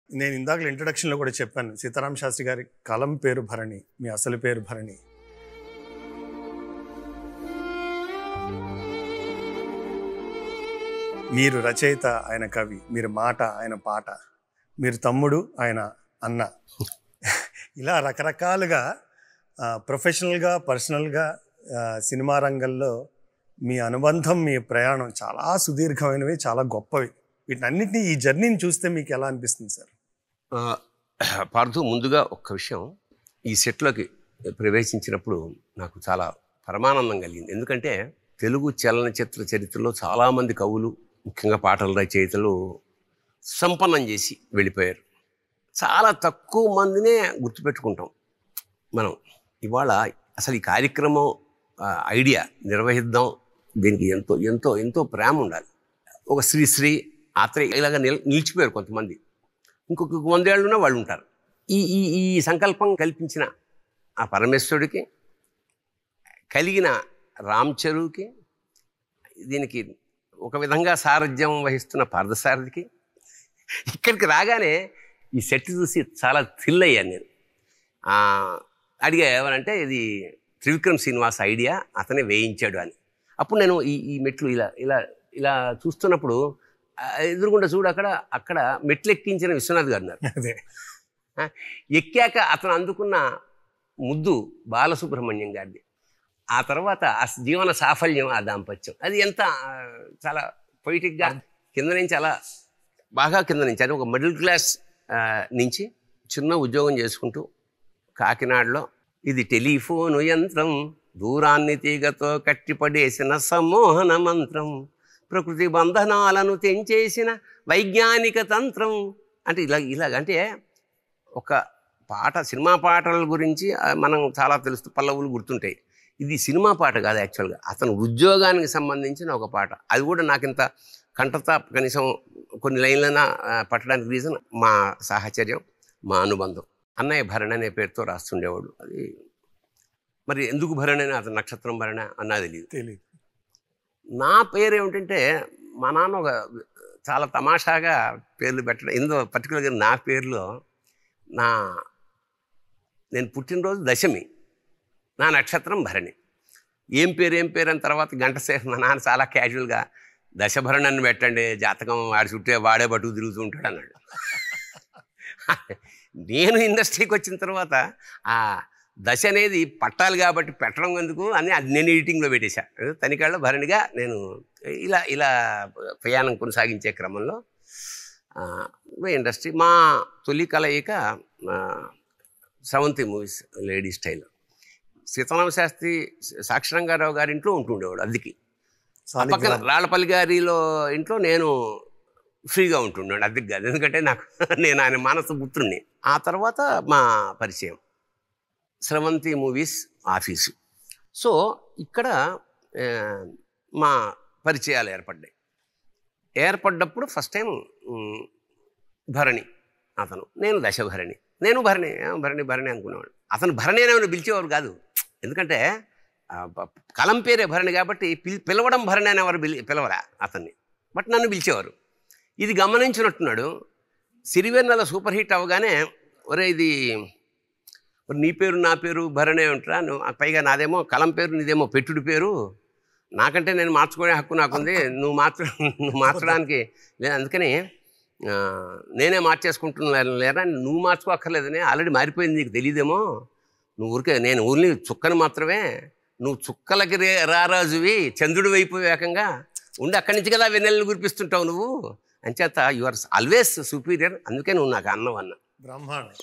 నేను ఇందాక ఇంట్రడక్షన్లో కూడా చెప్పాను, సీతారామ శాస్త్రి గారి కలం పేరు భరణి, మీ అసలు పేరు భరణి. మీరు రచయిత, ఆయన కవి. మీరు మాట, ఆయన పాట. మీరు తమ్ముడు, ఆయన అన్న. ఇలా రకరకాలుగా ప్రొఫెషనల్గా, పర్సనల్గా సినిమా రంగంలో మీ అనుబంధం, మీ ప్రయాణం చాలా సుదీర్ఘమైనవి, చాలా గొప్పవి. వీటన్నిటిని, ఈ జర్నీని చూస్తే మీకు ఎలా అనిపిస్తుంది సార్? పార్థు, ముందుగా ఒక్క విషయం, ఈ సెట్లోకి ప్రవేశించినప్పుడు నాకు చాలా పరమానందం కలిగింది. ఎందుకంటే తెలుగు చలనచిత్ర చరిత్రలో చాలామంది కవులు, ముఖ్యంగా పాటల రచయితలు సంపన్నం చేసి వెళ్ళిపోయారు. చాలా తక్కువ మందినే గుర్తుపెట్టుకుంటాం మనం. ఇవాళ అసలు ఈ కార్యక్రమం ఐడియా నిర్వహిద్దాం, దీనికి ఎంతో ఎంతో ఎంతో ప్రేమ ఉండాలి. ఒక శ్రీశ్రీ, ఆత్రేయ ఇలాగ నిలిచిపోయారు కొంతమంది. ఇంకొక 100 ఏళ్ళున్నా వాళ్ళు ఉంటారు. ఈ ఈ ఈ సంకల్పం కల్పించిన ఆ పరమేశ్వరుడికి, కలిగిన రామ్ చరువుకి, దీనికి ఒక విధంగా సారథ్యం వహిస్తున్న పార్థసారథికి, ఇక్కడికి రాగానే ఈ సెట్ చూసి చాలా థ్రిల్ అయ్యాను నేను. అడిగా ఏమనంటే, ఇది త్రివిక్రమ్ శ్రీనివాస్ ఐడియా, అతనే వేయించాడు అని. అప్పుడు నేను ఈ మెట్లు ఇలా ఇలా ఇలా చూస్తున్నప్పుడు ఎదురుగుండా చూడు, అక్కడ మెట్లు ఎక్కించిన విశ్వనాథ్ గారు ఉన్నారు. అదే ఎక్కాక అతను అందుకున్న ముద్దు బాలసుబ్రహ్మణ్యం గారిది. ఆ తర్వాత ఆ జీవన సాఫల్యం, ఆ దాంపత్యం, అది ఎంత చాలా పొయిటిక్గా కింద నుంచి, అలా బాగా కింద నుంచి, అది ఒక మిడిల్ క్లాస్ నుంచి చిన్న ఉద్యోగం చేసుకుంటూ కాకినాడలో, ఇది టెలిఫోను యంత్రం, దూరాన్ని తీగతో కట్టిపడేసిన సమ్మోహన మంత్రం, ప్రకృతి బంధనాలను తెంచేసిన వైజ్ఞానిక తంత్రం. అంటే ఇలాగంటే ఒక పాట, సినిమా పాటల గురించి మనం చాలా తెలుస్తూ పల్లవులు గుర్తుంటాయి. ఇది సినిమా పాట కాదు, యాక్చువల్గా అతను ఉద్యోగానికి సంబంధించిన ఒక పాట. అది కూడా నాకు ఇంత కంఠత కనీసం కొన్ని లైన్లైనా పట్టడానికి రీజన్ మా సాహచర్యం, మా అనుబంధం. అన్నయ్య భరణి అనే పేరుతో రాస్తుండేవాడు. అది మరి ఎందుకు భరణి అని, అతను నక్షత్రం భరణి అన్నా తెలియదు. నా పేరు ఏమిటంటే, మా నాన్న ఒక చాలా తమాషాగా పేర్లు పెట్టడం. ఇందులో పర్టికులర్గా నా పేరులో నేను పుట్టినరోజు దశమి, నా నక్షత్రం భరణి. ఏం పేరు అని తర్వాత గంట సేపు మా నాన్న చాలా క్యాజువల్గా దశభరణి అని పెట్టండి, జాతకం వాడి చుట్టే వాడే బట్టుకు తిరుగుతూ ఉంటాడు అన్నాడు. నేను ఇండస్ట్రీకి వచ్చిన తర్వాత ఆ దశ అనేది పట్టాలి కాబట్టి పెట్టడం ఎందుకు అని అది నేను ఎడిటింగ్లో పెట్టేశా. తనికాళ్ళ భరణిగా నేను ఇలా ప్రయాణం కొనసాగించే క్రమంలో ఇండస్ట్రీ, మా తొలి కలయిక Sravanthi movies lady style. Seetharama Sastry సాక్షరంగారావు గారి ఇంట్లో ఉంటుండేవాడు అద్దెకి. పక్కన రాళ్ళపల్లి గారిలో ఇంట్లో నేను ఫ్రీగా ఉంటుండేవాడు, అద్దెకి కాదు. ఎందుకంటే నేను ఆయన మానస పుత్రుణ్ణి. ఆ తర్వాత మా పరిచయం స్రవంతి మూవీస్ ఆఫీసు. సో ఇక్కడ మా పరిచయాలు ఏర్పడ్డప్పుడు ఫస్ట్ టైం భరణి అతను, నేను దశభరణి, నేను భరణి అనుకునేవాడు. అతను భరణి అని పిలిచేవారు కాదు, ఎందుకంటే కలం పేరే భరణి కాబట్టి పిలవడం భరణి అనేవారు, పిలవరా అతన్ని. బట్ నన్ను పిలిచేవారు. ఇది గమనించినట్టున్నాడు. సిరివెన్నెల సూపర్ హిట్ అవగానే, ఒరే ఇది నీ పేరు నా పేరు భరణే ఉంటారా, పైగా నాదేమో కలం పేరు, నీదేమో పెట్టుడు పేరు, నాకంటే నేను మార్చుకునే హక్కు నాకుంది, నువ్వు మార్చడానికి లేదు, అందుకని నేనే మార్చేసుకుంటున్నాను లేరా, నువ్వు మార్చుకోక్కర్లేదని, ఆల్రెడీ మారిపోయింది, నీకు తెలియదేమో, నువ్వు ఊరికే, నేను ఓన్లీ చుక్కను మాత్రమే, నువ్వు చుక్కలకి రారాజువి, చంద్రుడు వైపు ఏకంగా ఉండి అక్కడి నుంచి కదా వెన్నెలను గురిపిస్తుంటావు నువ్వు, అంచేత యు ఆర్ ఆల్వేస్ సుపీరియర్, అందుకే నువ్వు నాకు అన్నవన్న. బ్రహ్మాండం.